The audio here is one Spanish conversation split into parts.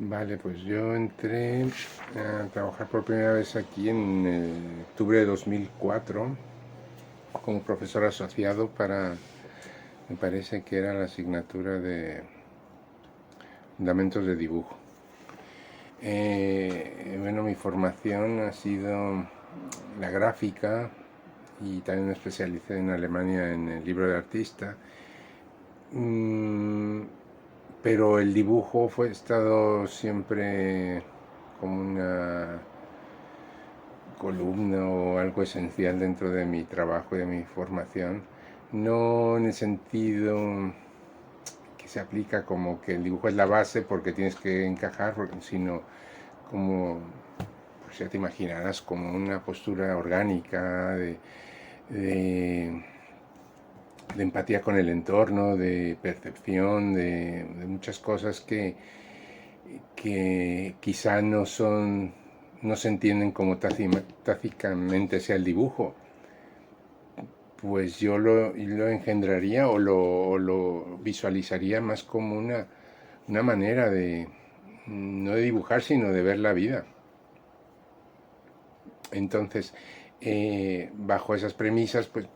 Vale, pues yo entré a trabajar por primera vez aquí en octubre de 2004 como profesor asociado para, me parece que era la asignatura de fundamentos de dibujo. Bueno, mi formación ha sido la gráfica y también me especialicé en Alemania en el libro de artista. Mm, pero el dibujo fue estado siempre como una columna o algo esencial dentro de mi trabajo y de mi formación, no en el sentido que se aplica como que el dibujo es la base porque tienes que encajar, sino como, pues ya te imaginarás, como una postura orgánica de, de empatía con el entorno, de percepción, de muchas cosas que quizá no se entienden como tácitamente sea el dibujo. Pues yo lo engendraría o lo visualizaría más como una manera de, no de dibujar, sino de ver la vida. Entonces, bajo esas premisas, pues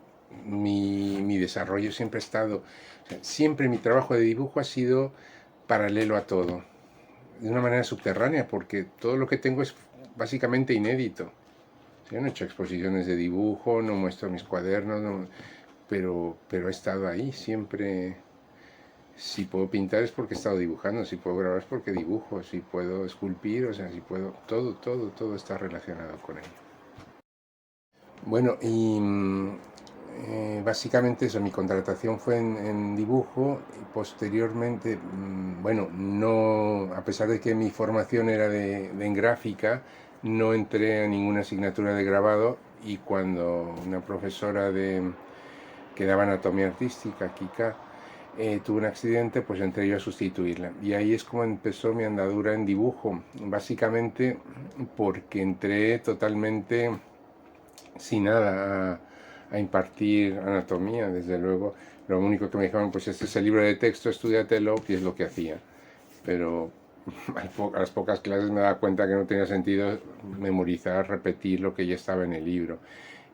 mi desarrollo siempre ha estado, o sea, siempre mi trabajo de dibujo ha sido paralelo a todo, de una manera subterránea, porque todo lo que tengo es básicamente inédito. Yo no he hecho exposiciones de dibujo, no muestro mis cuadernos, pero he estado ahí siempre. Si puedo pintar es porque he estado dibujando, si puedo grabar es porque dibujo, si puedo esculpir, o sea, si puedo, todo está relacionado con ello. Bueno, y básicamente eso, mi contratación fue en dibujo y posteriormente, bueno, no, a pesar de que mi formación era en gráfica, no entré a ninguna asignatura de grabado y cuando una profesora que daba anatomía artística, Kika, tuvo un accidente, pues entré yo a sustituirla. Y ahí es como empezó mi andadura en dibujo, básicamente porque entré totalmente sin nada a impartir anatomía, desde luego. Lo único que me dijeron, pues este es el libro de texto, estudiatelo, y es lo que hacía. Pero a las pocas clases me daba cuenta que no tenía sentido memorizar, repetir lo que ya estaba en el libro.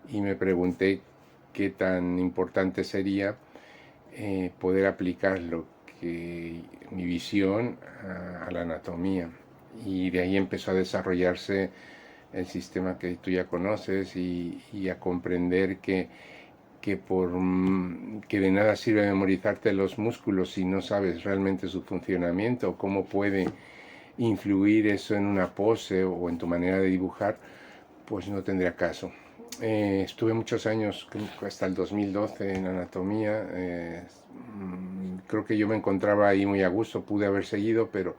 Y me pregunté qué tan importante sería poder aplicar lo que mi visión a la anatomía. Y de ahí empezó a desarrollarse el sistema que tú ya conoces y a comprender que de nada sirve memorizarte los músculos si no sabes realmente su funcionamiento, cómo puede influir eso en una pose o en tu manera de dibujar, pues no tendría caso. Estuve muchos años, hasta el 2012, en anatomía. Creo que yo me encontraba ahí muy a gusto, pude haber seguido, pero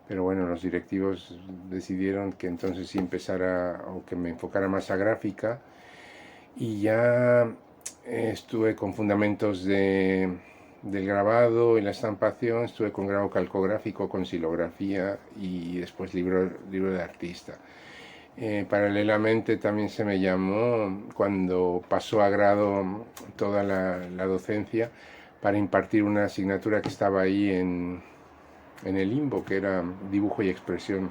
bueno, los directivos decidieron que entonces sí empezara o que me enfocara más a gráfica y ya estuve con fundamentos del grabado y la estampación, estuve con grado calcográfico, con silografía y después libro de artista. Paralelamente también se me llamó cuando pasó a grado toda la docencia para impartir una asignatura que estaba ahí en el limbo, que era dibujo y expresión.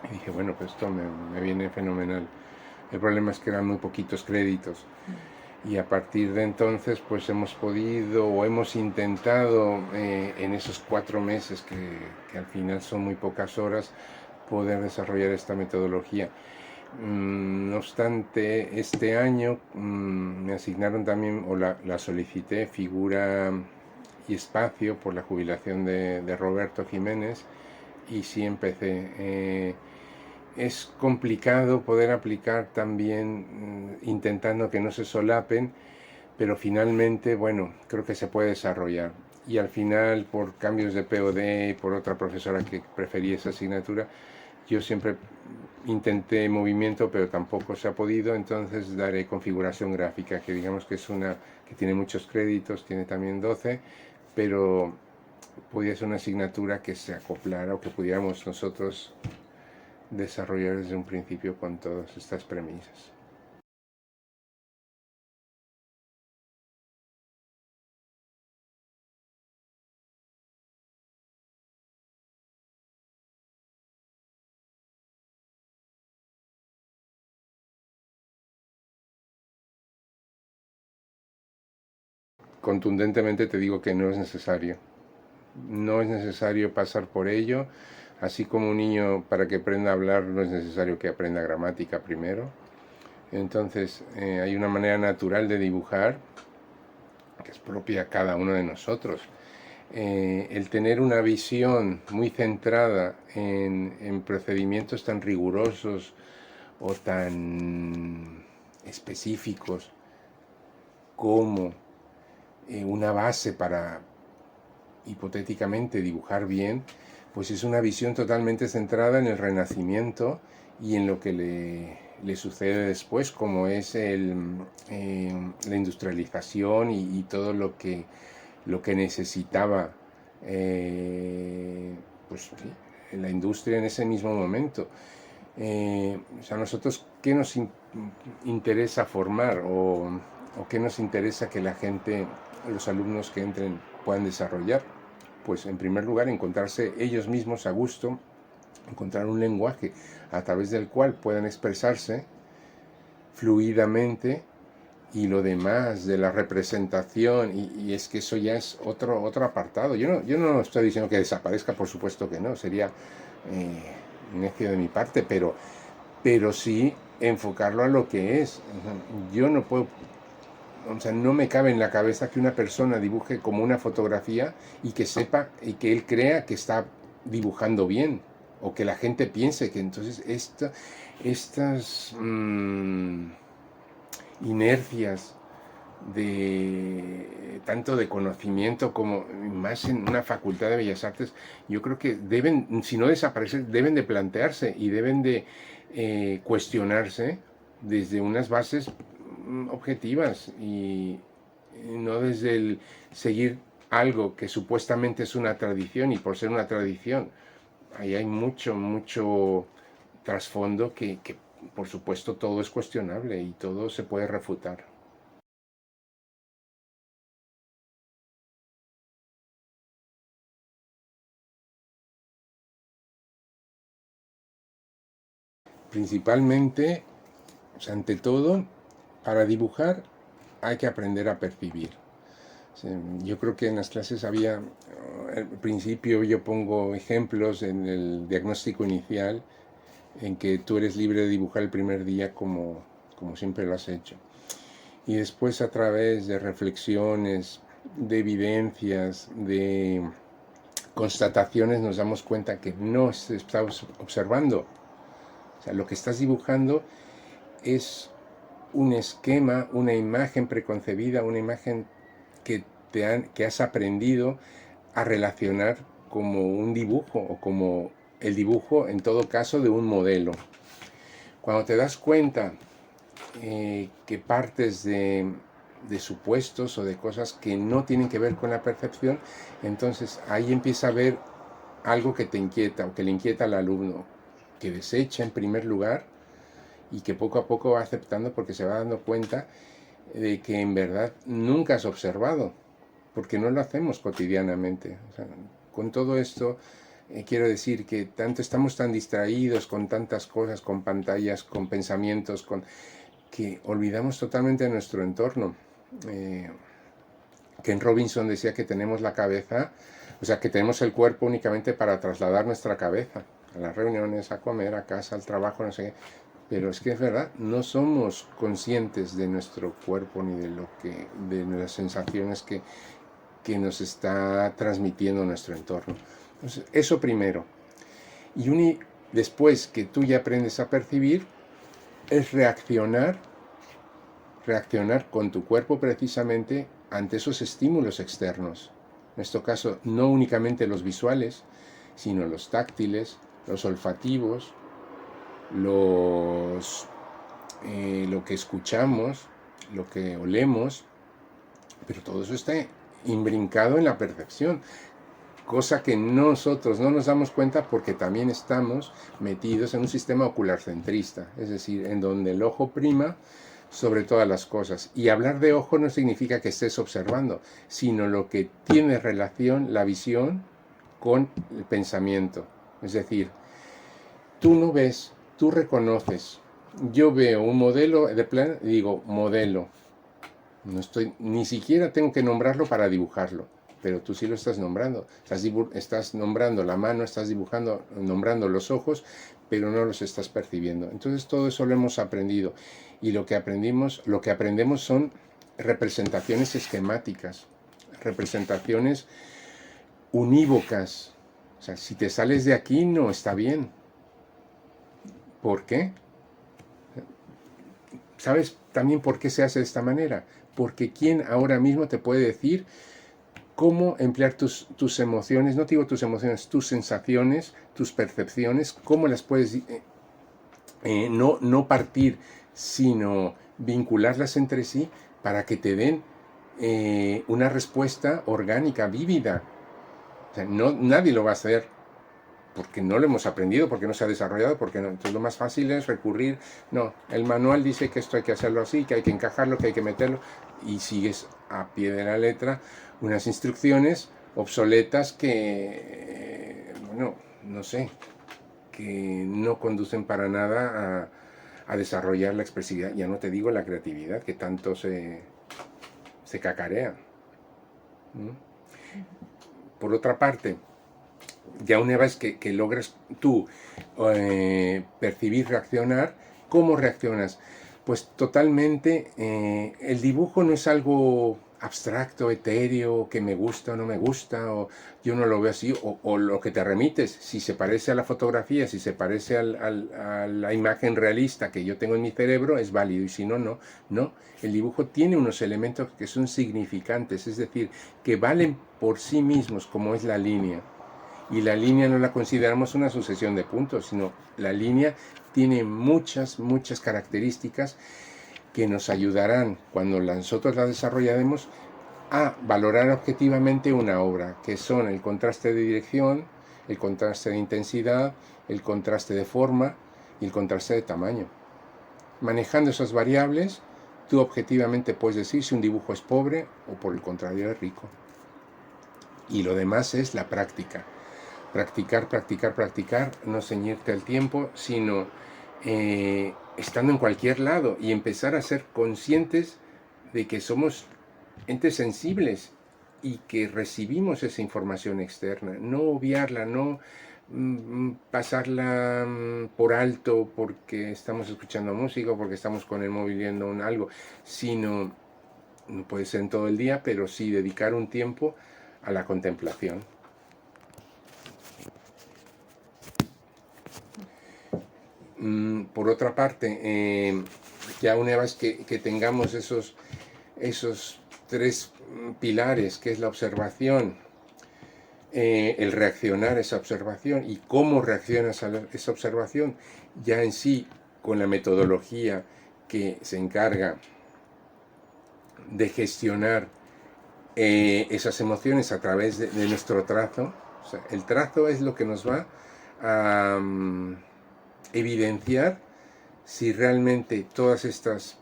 Y dije, bueno, pues esto me viene fenomenal. El problema es que eran muy poquitos créditos. Y a partir de entonces, pues hemos podido o hemos intentado en esos 4 meses, que al final son muy pocas horas, poder desarrollar esta metodología. No obstante, este año me asignaron también, o la solicité, figura y espacio por la jubilación de Roberto Jiménez, y sí empecé. Es complicado poder aplicar también intentando que no se solapen, pero finalmente, bueno, creo que se puede desarrollar. Y al final, por cambios de POD, por otra profesora que prefería esa asignatura, yo siempre intenté movimiento, pero tampoco se ha podido, entonces daré configuración gráfica, que digamos que es una que tiene muchos créditos, tiene también 12, pero podía ser una asignatura que se acoplara o que pudiéramos nosotros desarrollar desde un principio con todas estas premisas. contundentemente te digo que no es necesario. No es necesario pasar por ello, así como un niño para que aprenda a hablar no es necesario que aprenda gramática primero. Entonces hay una manera natural de dibujar que es propia a cada uno de nosotros. El tener una visión muy centrada en procedimientos tan rigurosos o tan específicos como una base para hipotéticamente dibujar bien, pues es una visión totalmente centrada en el Renacimiento y en lo que le sucede después, como es la industrialización y todo lo que necesitaba pues, sí, la industria en ese mismo momento. O sea, nosotros, ¿qué nos interesa formar o qué nos interesa que la gente, los alumnos que entren, puedan desarrollar? Pues en primer lugar encontrarse ellos mismos a gusto, encontrar un lenguaje a través del cual puedan expresarse fluidamente, y lo demás de la representación, y es que eso ya es otro apartado. Yo no estoy diciendo que desaparezca, por supuesto que no, sería necio de mi parte, pero sí enfocarlo a lo que es. Yo no puedo, o sea, no me cabe en la cabeza que una persona dibuje como una fotografía y que sepa y que él crea que está dibujando bien, o que la gente piense que entonces estas inercias de tanto de conocimiento como más en una facultad de bellas artes, yo creo que deben, si no desaparecer, deben de plantearse y deben de cuestionarse desde unas bases objetivas y no desde el seguir algo que supuestamente es una tradición, y por ser una tradición ahí hay mucho trasfondo que por supuesto todo es cuestionable y todo se puede refutar. Principalmente, o sea, ante todo, para dibujar hay que aprender a percibir. O sea, yo creo que en las clases había, al principio yo pongo ejemplos en el diagnóstico inicial, en que tú eres libre de dibujar el primer día como siempre lo has hecho. Y después a través de reflexiones, de evidencias, de constataciones nos damos cuenta que no estamos observando. O sea, lo que estás dibujando es un esquema, una imagen preconcebida, una imagen que has aprendido a relacionar como un dibujo o como el dibujo en todo caso de un modelo. Cuando te das cuenta que partes de supuestos o de cosas que no tienen que ver con la percepción, entonces ahí empieza a haber algo que te inquieta o que le inquieta al alumno, que desecha en primer lugar y que poco a poco va aceptando porque se va dando cuenta de que en verdad nunca has observado, porque no lo hacemos cotidianamente. O sea, con todo esto quiero decir que tanto estamos tan distraídos con tantas cosas, con pantallas, con pensamientos, que olvidamos totalmente nuestro entorno. Ken Robinson decía que tenemos la cabeza, o sea, que tenemos el cuerpo únicamente para trasladar nuestra cabeza a las reuniones, a comer, a casa, al trabajo, no sé qué. Pero es que es verdad, no somos conscientes de nuestro cuerpo ni de las sensaciones que nos está transmitiendo nuestro entorno. Entonces, eso primero. Y después que tú ya aprendes a percibir, es reaccionar con tu cuerpo precisamente ante esos estímulos externos. En este caso, no únicamente los visuales, sino los táctiles, los olfativos, lo que escuchamos, lo que olemos, pero todo eso está imbrincado en la percepción, cosa que nosotros no nos damos cuenta porque también estamos metidos en un sistema ocular centrista, es decir, en donde el ojo prima sobre todas las cosas. Y hablar de ojo no significa que estés observando, sino lo que tiene relación la visión con el pensamiento. Es decir, tú no ves, tú reconoces. Yo veo un modelo de plan y digo modelo. No estoy, ni siquiera tengo que nombrarlo para dibujarlo, pero tú sí lo estás nombrando. Estás nombrando la mano, estás dibujando, nombrando los ojos, pero no los estás percibiendo. Entonces todo eso lo hemos aprendido. Y lo que aprendemos son representaciones esquemáticas, representaciones unívocas. O sea, si te sales de aquí no está bien. ¿Por qué? ¿Sabes también por qué se hace de esta manera? Porque ¿quién ahora mismo te puede decir cómo emplear tus emociones? No te digo tus emociones, tus sensaciones, tus percepciones, cómo las puedes no partir, sino vincularlas entre sí para que te den una respuesta orgánica, vívida. O sea, no, nadie lo va a hacer porque no lo hemos aprendido, porque no se ha desarrollado, porque no. Entonces lo más fácil es recurrir, no, el manual dice que esto hay que hacerlo así, que hay que encajarlo, que hay que meterlo, y sigues a pie de la letra unas instrucciones obsoletas que, bueno, no sé, que no conducen para nada a desarrollar la expresividad, ya no te digo la creatividad, que tanto se cacarea. ¿Mm? Por otra parte, ya una vez que logras tú percibir, reaccionar, ¿cómo reaccionas? Pues totalmente, el dibujo no es algo abstracto, etéreo, que me gusta o no me gusta, o yo no lo veo así, o lo que te remites, si se parece a la fotografía, si se parece a la imagen realista que yo tengo en mi cerebro, es válido, y si no, no, no. El dibujo tiene unos elementos que son significantes, es decir, que valen por sí mismos, como es la línea. Y la línea no la consideramos una sucesión de puntos, sino la línea tiene muchas, muchas características que nos ayudarán cuando nosotros la desarrollaremos a valorar objetivamente una obra, que son el contraste de dirección, el contraste de intensidad, el contraste de forma y el contraste de tamaño. Manejando esas variables, tú objetivamente puedes decir si un dibujo es pobre o por el contrario es rico. Y lo demás es la práctica. Practicar, practicar, practicar, no ceñirte al tiempo, sino estando en cualquier lado y empezar a ser conscientes de que somos entes sensibles y que recibimos esa información externa, no obviarla, no pasarla por alto porque estamos escuchando música o porque estamos con el móvil viendo algo, sino, no puede ser en todo el día, pero sí dedicar un tiempo a la contemplación. Por otra parte, ya una vez que tengamos esos tres pilares, que es la observación, el reaccionar a esa observación y cómo reaccionas a esa observación, ya en sí con la metodología que se encarga de gestionar esas emociones a través de nuestro trazo. O sea, el trazo es lo que nos va a evidenciar si realmente todas estas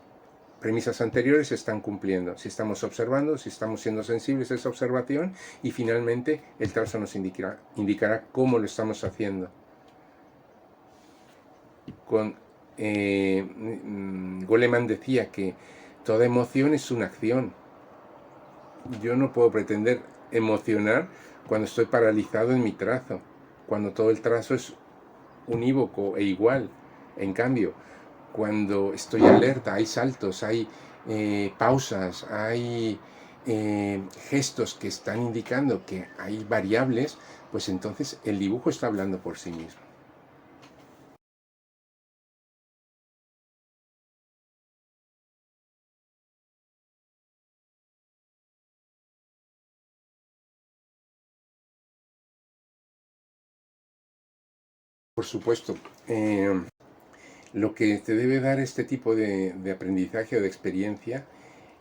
premisas anteriores se están cumpliendo, si estamos observando, si estamos siendo sensibles a esa observación, y finalmente el trazo nos indicará cómo lo estamos haciendo. Goleman decía que toda emoción es una acción. Yo no puedo pretender emocionar cuando estoy paralizado en mi trazo, cuando todo el trazo es unívoco e igual. En cambio, cuando estoy alerta, hay saltos, hay pausas, hay gestos que están indicando que hay variables, pues entonces el dibujo está hablando por sí mismo. Por supuesto, lo que te debe dar este tipo de aprendizaje o de experiencia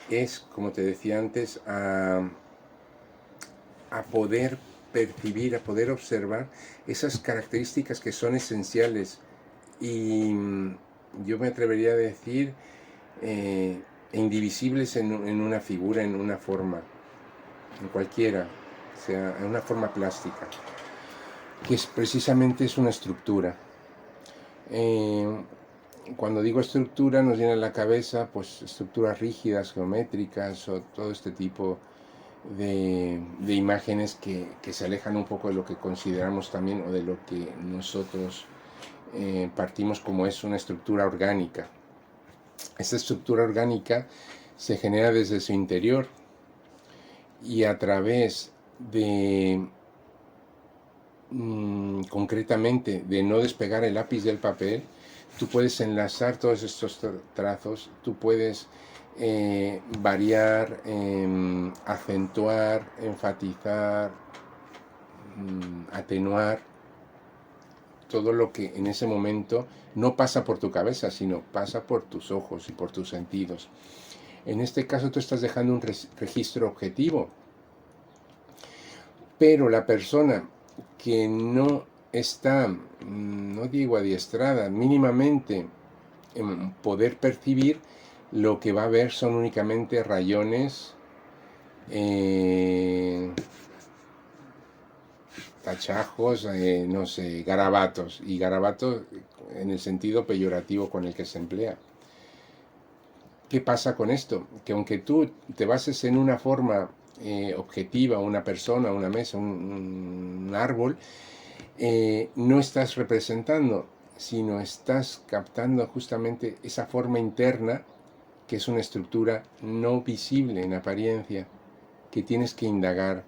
es, como te decía antes, a poder percibir, a poder observar esas características que son esenciales y yo me atrevería a decir indivisibles en una figura, en una forma, en cualquiera, o sea, en una forma plástica, que precisamente es una estructura. cuando digo estructura nos viene a la cabeza pues estructuras rígidas, geométricas o todo este tipo de imágenes que se alejan un poco de lo que consideramos también o de lo que nosotros partimos como es una estructura orgánica. Esta estructura orgánica se genera desde su interior y a través de concretamente de no despegar el lápiz del papel, tú puedes enlazar todos estos trazos, tú puedes variar, acentuar, enfatizar, atenuar todo lo que en ese momento no pasa por tu cabeza, sino pasa por tus ojos y por tus sentidos. En este caso tú estás dejando un registro objetivo, pero la persona que no está, no digo adiestrada, mínimamente en poder percibir, lo que va a ver son únicamente rayones, tachajos, no sé, garabatos, y garabatos en el sentido peyorativo con el que se emplea. ¿Qué pasa con esto? Que aunque tú te bases en una forma objetiva, una persona, una mesa, un árbol, no estás representando, sino estás captando justamente esa forma interna que es una estructura no visible en apariencia, que tienes que indagar,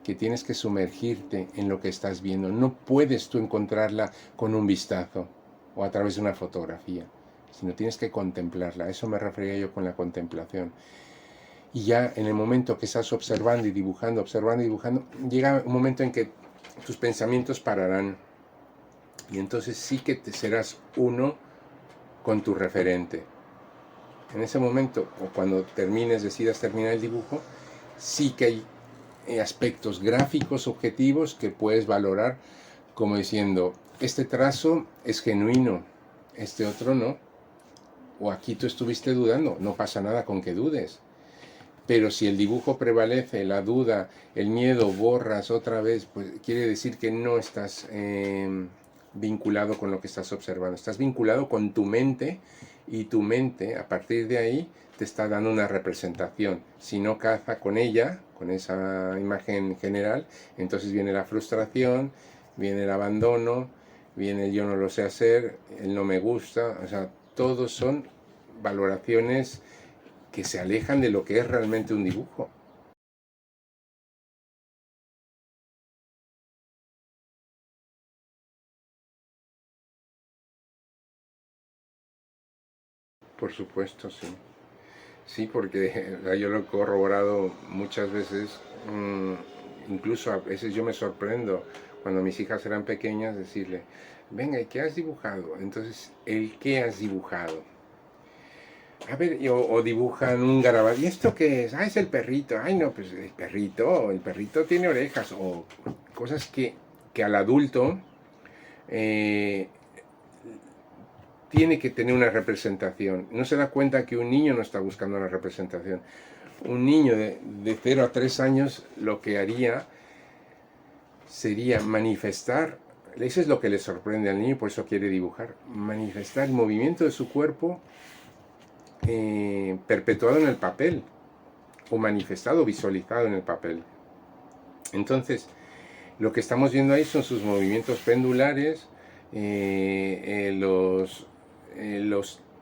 que tienes que sumergirte en lo que estás viendo. No puedes tú encontrarla con un vistazo o a través de una fotografía, sino tienes que contemplarla. A eso me refería yo con la contemplación. Y ya en el momento que estás observando y dibujando, llega un momento en que tus pensamientos pararán. Y entonces sí que te serás uno con tu referente. En ese momento, o cuando decidas terminar el dibujo, sí que hay aspectos gráficos objetivos que puedes valorar como diciendo, este trazo es genuino, este otro no. O aquí tú estuviste dudando, no pasa nada con que dudes. Pero si el dibujo prevalece, la duda, el miedo, borras otra vez, pues quiere decir que no estás vinculado con lo que estás observando. Estás vinculado con tu mente y tu mente, a partir de ahí, te está dando una representación. Si no caza con ella, con esa imagen general, entonces viene la frustración, viene el abandono, viene el yo no lo sé hacer, el no me gusta, o sea, todos son valoraciones que se alejan de lo que es realmente un dibujo. Por supuesto, sí. Sí, porque yo lo he corroborado muchas veces, incluso a veces yo me sorprendo cuando mis hijas eran pequeñas decirle, venga, ¿y qué has dibujado? Entonces, ¿el qué has dibujado? A ver, o dibujan un garabato, ¿y esto qué es? Ah, es el perrito. Ay, no, pues el perrito tiene orejas, o cosas que al adulto eh, tiene que tener una representación. No se da cuenta que un niño no está buscando una representación. Un niño de 0 a 3 años lo que haría sería manifestar, eso es lo que le sorprende al niño, por eso quiere dibujar, manifestar el movimiento de su cuerpo perpetuado en el papel, o manifestado, visualizado en el papel. Entonces, lo que estamos viendo ahí son sus movimientos pendulares, los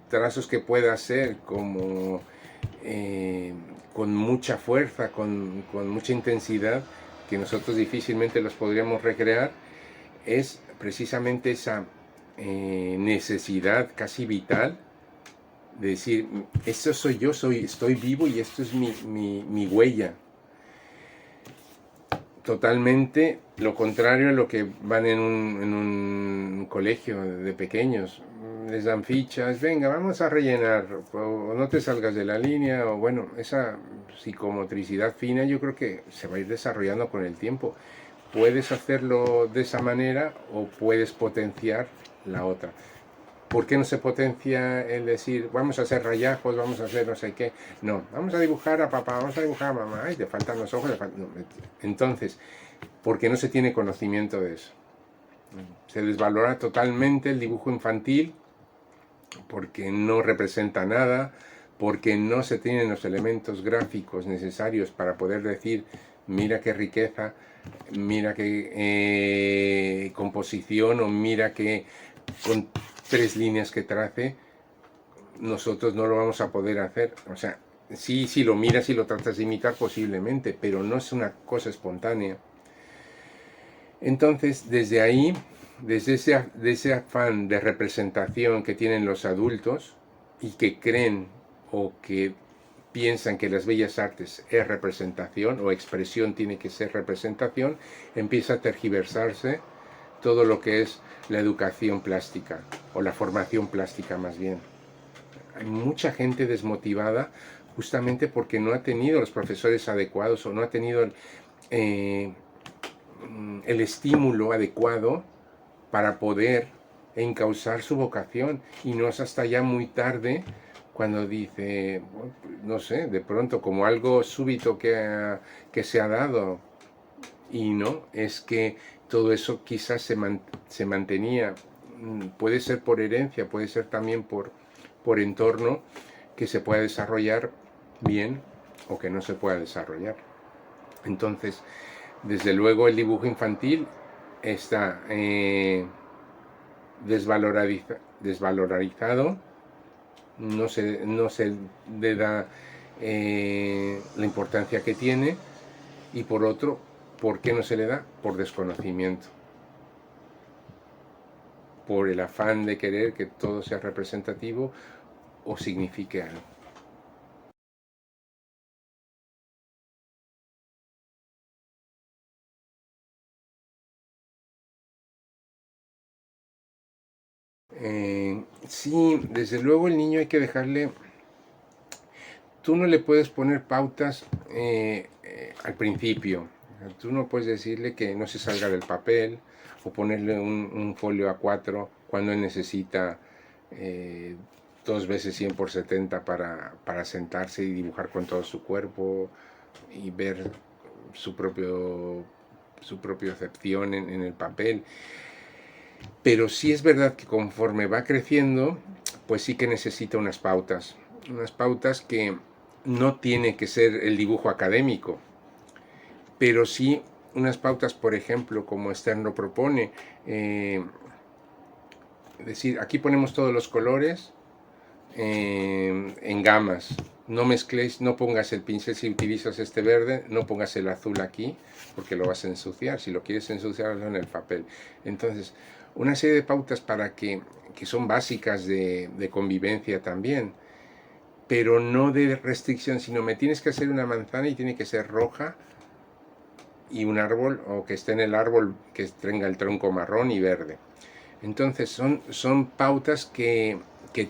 trazos que pueda hacer como con mucha fuerza, con mucha intensidad, que nosotros difícilmente los podríamos recrear, es precisamente esa necesidad casi vital de decir, esto soy yo, estoy vivo y esto es mi huella. Totalmente lo contrario a lo que van en un colegio de pequeños. Les dan fichas, venga, vamos a rellenar, o no te salgas de la línea, o bueno, esa psicomotricidad fina yo creo que se va a ir desarrollando con el tiempo. Puedes hacerlo de esa manera o puedes potenciar la otra. ¿Por qué no se potencia el decir, vamos a hacer rayajos, vamos a hacer no sé qué? No, vamos a dibujar a papá, vamos a dibujar a mamá, ay, te faltan los ojos. No. Entonces, ¿por qué no se tiene conocimiento de eso? Se desvalora totalmente el dibujo infantil porque no representa nada, porque no se tienen los elementos gráficos necesarios para poder decir, mira qué riqueza, mira qué composición, o mira que con 3 líneas que trace, nosotros no lo vamos a poder hacer. O sea, sí, si lo miras y lo tratas de imitar posiblemente, pero no es una cosa espontánea. Entonces, desde ahí, desde ese afán de representación que tienen los adultos y que creen o que piensan que las bellas artes es representación o expresión tiene que ser representación, empieza a tergiversarse todo lo que es la educación plástica o la formación plástica más bien. Hay mucha gente desmotivada justamente porque no ha tenido los profesores adecuados o no ha tenido el estímulo adecuado para poder encauzar su vocación, y no es hasta ya muy tarde cuando dice, no sé, de pronto como algo súbito que se ha dado, y no, es que todo eso quizás se mantenía, puede ser por herencia, puede ser también por entorno, que se pueda desarrollar bien o que no se pueda desarrollar. Entonces, desde luego el dibujo infantil está desvalorizado, no se le da la importancia que tiene, y por otro, ¿por qué no se le da? Por desconocimiento, por el afán de querer que todo sea representativo o signifique algo. Sí, desde luego el niño hay que dejarle, tú no le puedes poner pautas al principio, tú no puedes decirle que no se salga del papel o ponerle un folio A4 cuando él necesita 2 veces 100 por 70 para sentarse y dibujar con todo su cuerpo y ver su propia acepción en el papel. Pero sí es verdad que conforme va creciendo, pues sí que necesita unas pautas que no tiene que ser el dibujo académico, pero sí unas pautas, por ejemplo, como Stern lo propone, es decir, aquí ponemos todos los colores en gamas. No mezcléis, no pongas el pincel, si utilizas este verde, no pongas el azul aquí, porque lo vas a ensuciar. Si lo quieres ensuciar, hazlo en el papel. Entonces, una serie de pautas para que son básicas de convivencia también, pero no de restricción, sino me tienes que hacer una manzana y tiene que ser roja, y un árbol, o que esté en el árbol, que tenga el tronco marrón y verde. Entonces son pautas que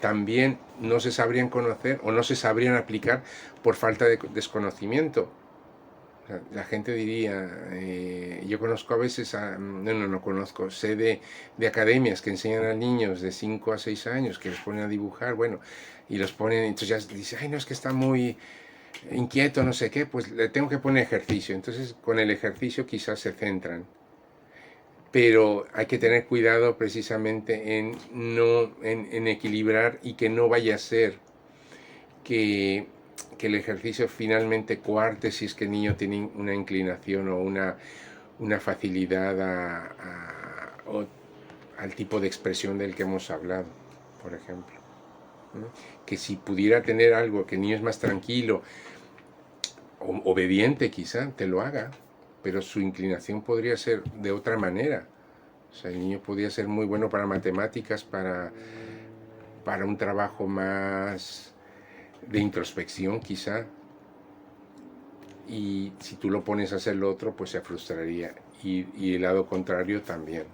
también no se sabrían conocer o no se sabrían aplicar por falta de desconocimiento. O sea, la gente diría, yo conozco a veces, no conozco, sé de academias que enseñan a niños de 5 a 6 años, que los ponen a dibujar, bueno, y los ponen, entonces ya dice, ay, no, es que está muy inquieto, no sé qué, pues le tengo que poner ejercicio. Entonces con el ejercicio quizás se centran, pero hay que tener cuidado precisamente en equilibrar, y que no vaya a ser que el ejercicio finalmente coarte si es que el niño tiene una inclinación o una facilidad al tipo de expresión del que hemos hablado, por ejemplo, ¿no? Que si pudiera tener algo, que el niño es más tranquilo, obediente quizá, te lo haga, pero su inclinación podría ser de otra manera. O sea, el niño podría ser muy bueno para matemáticas, para un trabajo más de introspección quizá, y si tú lo pones a hacer lo otro, pues se frustraría, y el lado contrario también.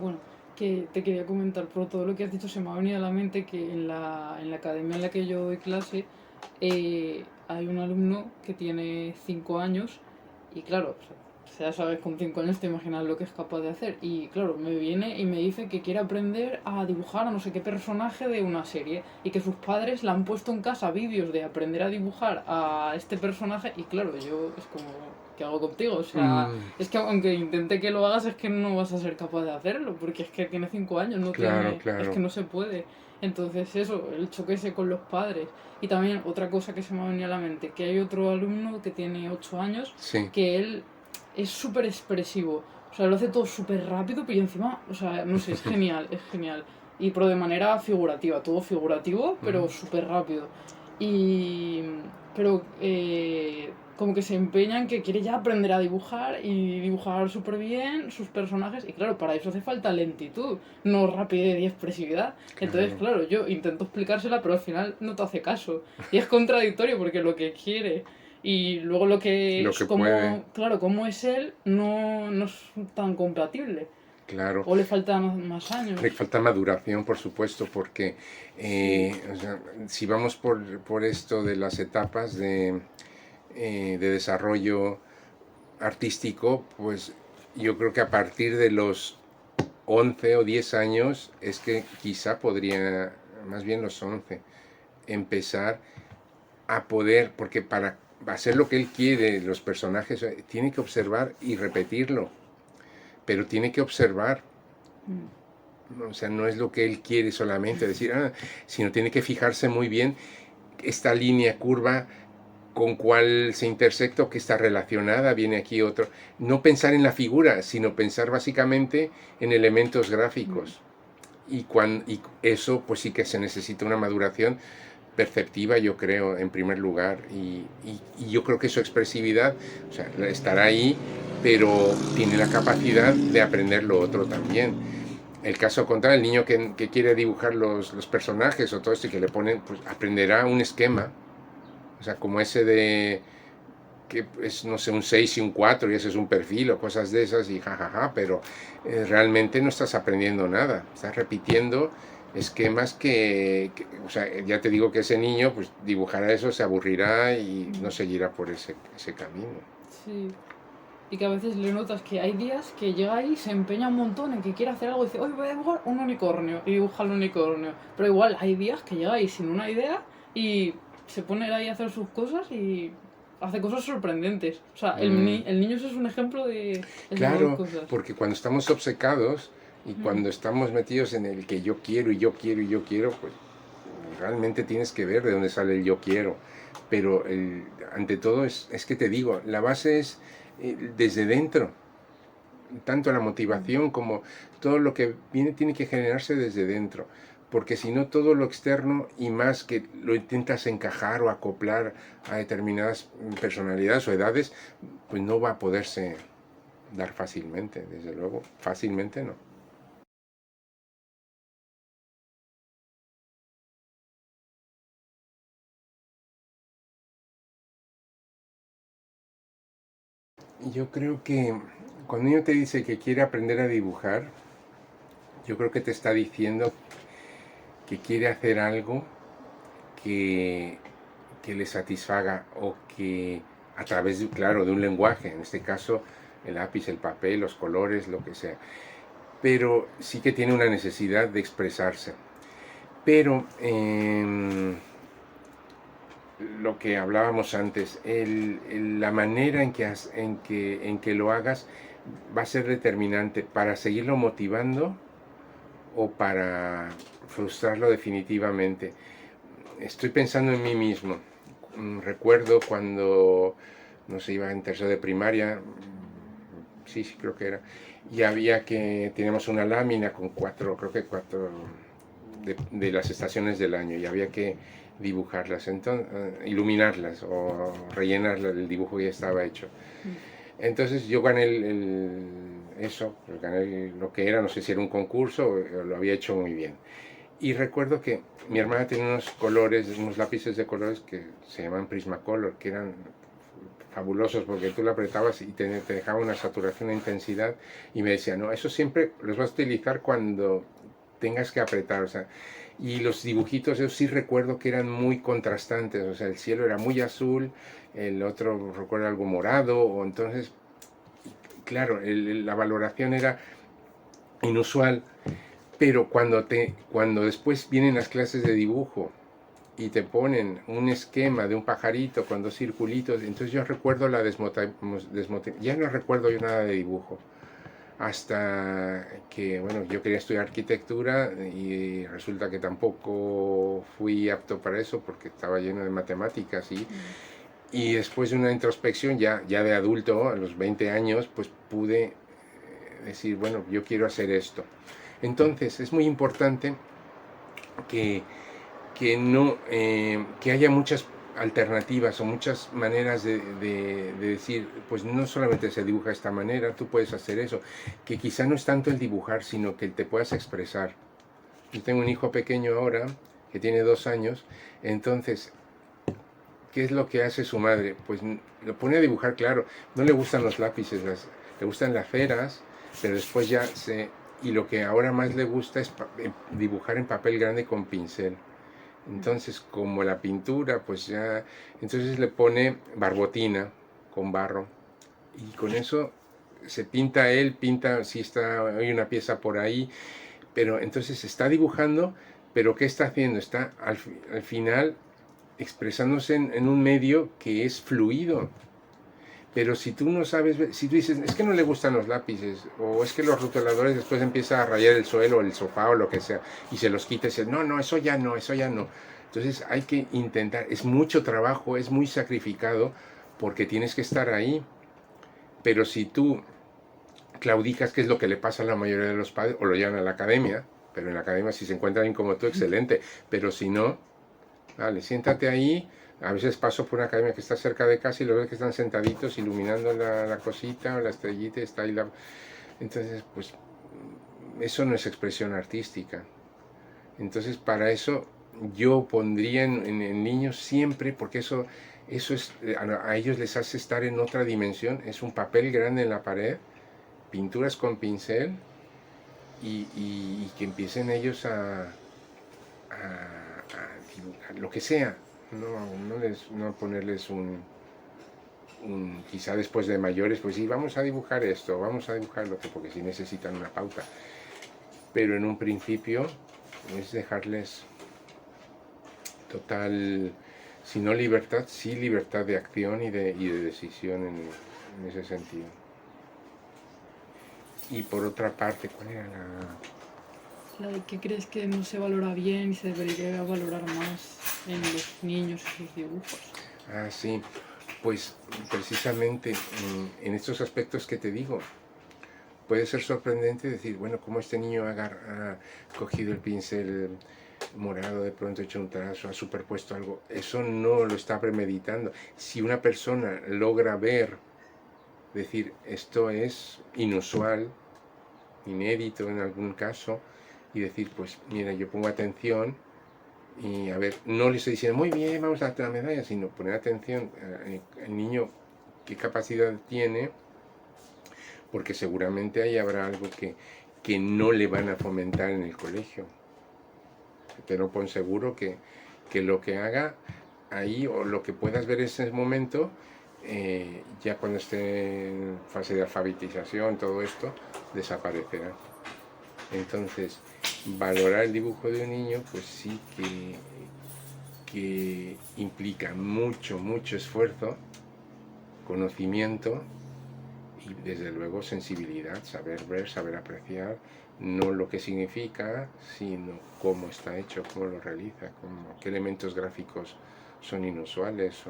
Bueno, que te quería comentar, por todo lo que has dicho se me ha venido a la mente que en la academia en la que yo doy clase hay un alumno que tiene 5 años y claro, o sea, ya sabes, con 5 años te imaginas lo que es capaz de hacer. Y claro, me viene y me dice que quiere aprender a dibujar a no sé qué personaje de una serie y que sus padres le han puesto en casa vídeos de aprender a dibujar a este personaje y claro, yo es como, ¿qué hago contigo? O sea, Mm, es que aunque intente que lo hagas, es que no vas a ser capaz de hacerlo, porque es que tiene 5 años, no claro, tiene, es que claro. no se puede. Entonces eso, el choque ese con los padres. Y también otra cosa que se me ha venido a la mente, que hay otro alumno que tiene 8 años, Sí. que él es súper expresivo. O sea, lo hace todo súper rápido, pero encima, o sea, no sé, es genial, es genial. Y pero de manera figurativa, todo figurativo, pero Mm, súper rápido. Y, pero como que se empeña en que quiere ya aprender a dibujar y dibujar súper bien sus personajes. Y claro, para eso hace falta lentitud, no rapidez y expresividad. Entonces, claro. claro, yo intento explicársela, pero al final no te hace caso. Y es contradictorio porque lo que quiere y luego lo que Lo es que puede, como, claro, como es él, no es tan compatible. claro. O le faltan más Le años. falta maduración, por supuesto, porque Sí. o sea, si vamos por esto de las etapas de desarrollo artístico, pues yo creo que a partir de los 11 o 10 años es que quizá podría, más bien los 11 empezar a poder, porque para hacer lo que él quiere, los personajes, tiene que observar y repetirlo, pero tiene que observar. Mm. O sea, no es lo que él quiere solamente decir, sino tiene que fijarse muy bien esta línea curva con cuál se intersecta o que está relacionada, viene aquí otro. No pensar en la figura, sino pensar básicamente en elementos Mm. gráficos. Y eso pues sí que se necesita una maduración perceptiva, yo creo, en primer lugar. Y yo creo que su expresividad, o sea, estará ahí, pero tiene la capacidad de aprender lo otro también. El caso contrario, el niño que quiere dibujar los personajes o todo esto y que le ponen, pues aprenderá un esquema, o sea, como ese de que es, no sé, un 6 y un 4 y ese es un perfil o cosas de esas y jajaja, pero realmente no estás aprendiendo nada, estás repitiendo esquemas o sea, ya te digo que ese niño pues dibujará eso, se aburrirá y no Mm. seguirá por ese camino. Sí. Y que a veces le notas que hay días que llega ahí, se empeña un montón en que quiere hacer algo y dice, hoy voy a dibujar un unicornio y dibuja el unicornio. Pero igual hay días que llega ahí sin una idea y se pone ahí a hacer sus cosas y hace cosas sorprendentes. O sea, Mm, el niño eso es un ejemplo de esas dos claro, cosas. porque cuando estamos obcecados y Mm. cuando estamos metidos en el que yo quiero y yo quiero y yo quiero, pues realmente tienes que ver de dónde sale el yo quiero. Pero ante todo es que te digo, la base es desde dentro. Tanto la Mm. motivación como todo lo que viene tiene que generarse desde dentro. Porque si no, todo lo externo y más que lo intentas encajar o acoplar a determinadas personalidades o edades, pues no va a poderse dar fácilmente, desde luego. Fácilmente no. Yo creo que cuando un niño te dice que quiere aprender a dibujar, yo creo que te está diciendo que quiere hacer algo que, que le satisfaga o que a través, claro, de un lenguaje, en este caso el lápiz, el papel, los colores, lo que sea, pero sí que tiene una necesidad de expresarse. Pero lo que hablábamos antes, la manera en que lo hagas va a ser determinante para seguirlo motivando o para frustrarlo definitivamente. Estoy pensando en mí mismo. Recuerdo cuando, no sé, iba en tercero de primaria, sí, sí, creo que era, y teníamos una lámina con creo que cuatro de las estaciones del año, y había que dibujarlas, entonces, iluminarlas o rellenar el dibujo que ya estaba hecho. Mm. Entonces yo gané eso, pues gané lo que era, no sé si era un concurso o lo había hecho muy bien. Y recuerdo que mi hermana tenía unos colores, unos lápices de colores que se llaman Prismacolor, que eran fabulosos porque tú lo apretabas y te dejaba una saturación, una intensidad y me decía, no, eso siempre los vas a utilizar cuando tengas que apretar, o sea, y los dibujitos, yo sí recuerdo que eran muy contrastantes, o sea, el cielo era muy azul, el otro recuerdo algo morado, o entonces, claro, la valoración era inusual, pero cuando después vienen las clases de dibujo y te ponen un esquema de un pajarito con dos circulitos, entonces yo recuerdo ya no recuerdo yo nada de dibujo, hasta que, bueno, yo quería estudiar arquitectura y resulta que tampoco fui apto para eso porque estaba lleno de matemáticas y después de una introspección ya de adulto, a los 20 años, pues pude decir, bueno, yo quiero hacer esto. Entonces es muy importante que no, que haya muchas alternativas o muchas maneras de decir, pues no solamente se dibuja de esta manera, tú puedes hacer eso, que quizá no es tanto el dibujar, sino que te puedas expresar. Yo tengo un hijo pequeño ahora, que tiene 2 años, entonces, ¿qué es lo que hace su madre? Pues lo pone a dibujar, claro, no le gustan los lápices, le gustan las ceras, pero después ya se... Y lo que ahora más le gusta es dibujar en papel grande con pincel. Entonces, como la pintura, pues ya... Entonces le pone barbotina con barro. Y con eso se pinta él, pinta si hay una pieza por ahí. Pero entonces está dibujando, pero ¿qué está haciendo? Está al final expresándose en un medio que es fluido. Pero si tú no sabes, si tú dices, es que no le gustan los lápices, o es que los rotuladores después empieza a rayar el suelo, el sofá o lo que sea, y se los quita y dice, no, no, eso ya no, eso ya no. Entonces hay que intentar, es mucho trabajo, es muy sacrificado, porque tienes que estar ahí. Pero si tú claudicas, que es lo que le pasa a la mayoría de los padres, o lo llevan a la academia, pero en la academia si se encuentra alguien como tú, excelente, pero si no, vale, siéntate ahí. A veces paso por una academia que está cerca de casa y lo veo que están sentaditos iluminando la cosita o la estrellita, está ahí Entonces, pues, eso no es expresión artística. Entonces, para eso yo pondría en niños siempre, porque eso es, a ellos les hace estar en otra dimensión, es un papel grande en la pared, pinturas con pincel y que empiecen ellos a dibujar lo que sea. No ponerles quizá después de mayores, pues sí, vamos a dibujar esto, vamos a dibujar lo que, porque sí necesitan una pauta. Pero en un principio es dejarles total, si no libertad, sí libertad de acción y de decisión en ese sentido. Y por otra parte, ¿cuál era la de que crees que no se valora bien y se debería valorar más en los niños y sus dibujos? Ah, sí, pues precisamente en estos aspectos que te digo, puede ser sorprendente decir, bueno, cómo este niño ha cogido el pincel morado, de pronto ha hecho un trazo, ha superpuesto algo. Eso no lo está premeditando. Si una persona logra ver, decir, esto es inusual, inédito en algún caso, y decir, pues mira, yo pongo atención y a ver, no le estoy diciendo, muy bien, vamos a darte la medalla, sino poner atención al niño, qué capacidad tiene, porque seguramente ahí habrá algo que no le van a fomentar en el colegio. Te lo pon seguro que lo que haga ahí o lo que puedas ver en ese momento, ya cuando esté en fase de alfabetización, todo esto, desaparecerá. Entonces, valorar el dibujo de un niño, pues sí que implica mucho, mucho esfuerzo, conocimiento y desde luego sensibilidad, saber ver, saber apreciar, no lo que significa, sino cómo está hecho, cómo lo realiza, qué elementos gráficos son inusuales.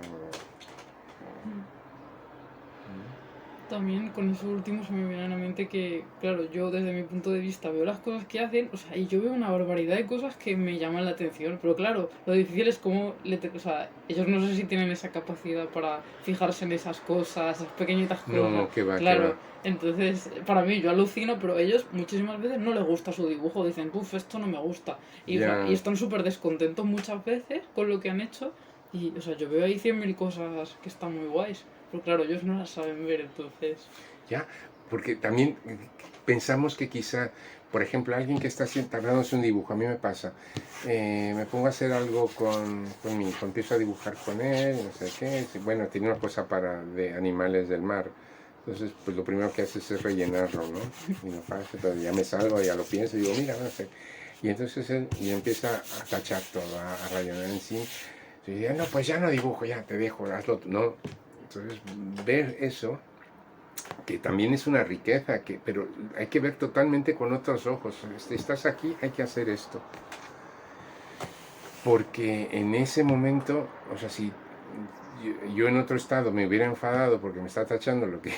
También con eso último se me viene a la mente que, claro, yo desde mi punto de vista veo las cosas que hacen, o sea, y yo veo una barbaridad de cosas que me llaman la atención, pero claro, lo difícil es cómo, o sea, ellos no sé si tienen esa capacidad para fijarse en esas cosas, esas pequeñitas cosas. No, que va, claro, que va. entonces, para mí, yo alucino, pero ellos muchísimas veces no les gusta su dibujo, dicen, uff, esto no me gusta, y, o sea, y están súper descontentos muchas veces con lo que han hecho, y, o sea, yo veo ahí 100.000 cosas que están muy guays. Pero claro, ellos no las saben ver, entonces... Ya, porque también pensamos que quizá, por ejemplo, alguien que está tardándose un dibujo, a mí me pasa, me pongo a hacer algo con mi hijo, empiezo a dibujar con él, no sé qué, bueno, tiene una cosa de animales del mar, entonces pues lo primero que haces es rellenarlo, ¿no? Y no pasa, pero ya me salgo, ya lo pienso y digo, mira, no sé. Y entonces él y empieza a tachar todo, a rayonar en sí. Y dice, no, pues ya no dibujo, ya te dejo, hazlo tú. No. Entonces, ver eso, que también es una riqueza, pero hay que ver totalmente con otros ojos. Estás aquí, hay que hacer esto. Porque en ese momento, o sea, si yo en otro estado me hubiera enfadado porque me está tachando lo que,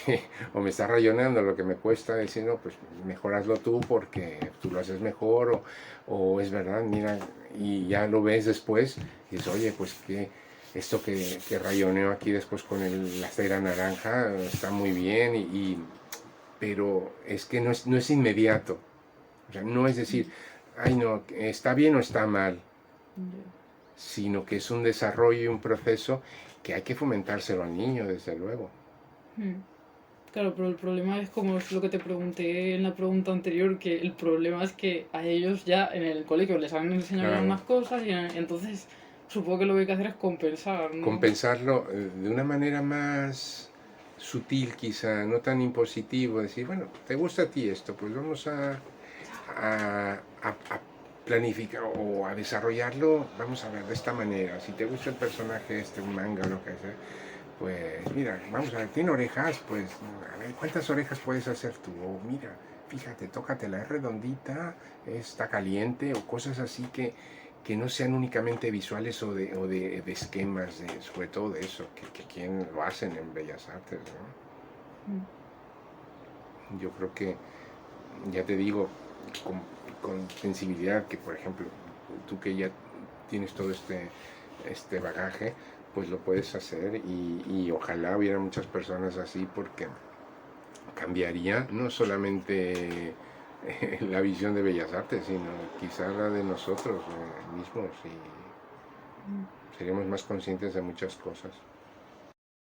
o me está rayonando lo que me cuesta, decir, no, pues mejor hazlo tú porque tú lo haces mejor, o es verdad, mira, y ya lo ves después, y dices, oye, pues que esto que rayoneo aquí después con la cera naranja está muy bien, pero es que no es inmediato, o sea, no es decir, ay no, está bien o está mal, sino que es un desarrollo y un proceso que hay que fomentárselo al niño, desde luego. Claro, pero el problema es como es lo que te pregunté en la pregunta anterior, que el problema es que a ellos ya en el colegio les han enseñado Claro. unas cosas y entonces supongo que lo que hay que hacer es compensar, ¿no? Compensarlo de una manera más sutil quizá, no tan impositivo, decir, bueno, ¿te gusta a ti esto? Pues vamos a planificar o a desarrollarlo, vamos a ver, de esta manera. Si te gusta el personaje este, un manga o lo que sea, pues mira, vamos a ver, ¿tiene orejas? Pues a ver, ¿cuántas orejas puedes hacer tú? O mira, fíjate, tócatela, es redondita, está caliente, o cosas así que no sean únicamente visuales o de esquemas, sobre todo de eso, que quien lo hacen en Bellas Artes, ¿no? Yo creo que, ya te digo, con sensibilidad, que por ejemplo, tú que ya tienes todo este bagaje, pues lo puedes hacer y ojalá hubiera muchas personas así porque cambiaría no solamente la visión de Bellas Artes, sino quizá la de nosotros mismos y seríamos más conscientes de muchas cosas.